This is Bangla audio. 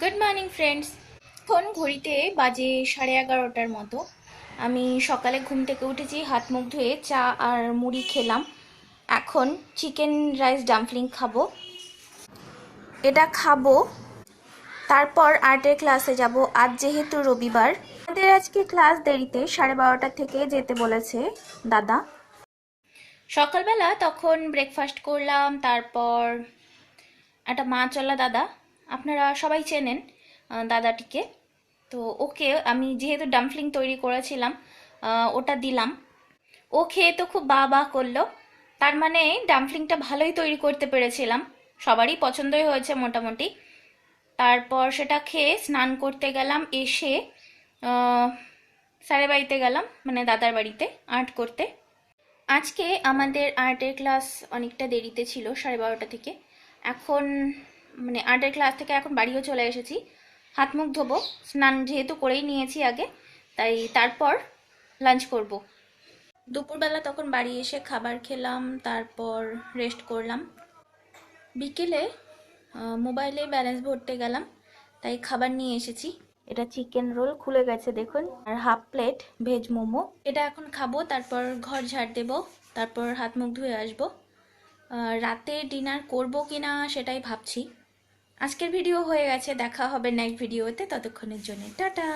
Good morning friends. এখন ঘড়িতে বাজে 11:30টার মতো। আমি সকালে ঘুম থেকে উঠেছি, হাত মুখ ধুয়ে চা আর মুড়ি খেলাম। এখন চিকেন রাইস ডাম্পলিং খাবো, এটা খাবো। তারপর আর্টের ক্লাসে যাব। আজ যেহেতু রবিবার, আমাদের আজকে ক্লাস দেরিতে 12:30 থেকে যেতে বলেছে দাদা। সকালবেলা তখন ব্রেকফাস্ট করলাম, তারপর একটা মাছওয়ালা দাদা, আপনারা সবাই চেনেন দাদাটিকে। তো ওকে আমি যেহেতু ডাম্পলিং তৈরি করেছিলাম ওটা দিলাম। ও খেয়ে তো খুব বাহ বাহ করলো। তার মানে ডাম্পলিংটা ভালোই তৈরি করতে পেরেছিলাম, সবারই পছন্দই হয়েছে মোটামুটি। তারপর সেটা খেয়ে স্নান করতে গেলাম, এসে স্যারের বাড়িতে গেলাম, মানে দাদার বাড়িতে আর্ট করতে। আজকে আমাদের আর্টের ক্লাস অনেকটা দেরিতে ছিল, 12:30 থেকে। এখন মানে আর্টের ক্লাস থেকে এখন বাড়িও চলে এসেছি। হাত মুখ ধোবো, স্নান যেহেতু করেই নিয়েছি আগে, তাই তারপর লাঞ্চ করব। দুপুরবেলা তখন বাড়ি এসে খাবার খেলাম, তারপর রেস্ট করলাম। বিকেলে মোবাইলে ব্যালেন্স ভরতে গেলাম, তাই খাবার নিয়ে এসেছি। এটা চিকেন রোল খুলে গেছে দেখুন, আর হাফ প্লেট ভেজ মোমো। এটা এখন খাবো, তারপর ঘর ঝাড় দেবো, তারপর হাত মুখ ধুয়ে আসবো। রাতে ডিনার করব কিনা সেটাই ভাবছি। আজকের ভিডিও হয়ে গেছে, দেখা হবে নেক্সট ভিডিওতে, ততক্ষণের জন্য টাটা।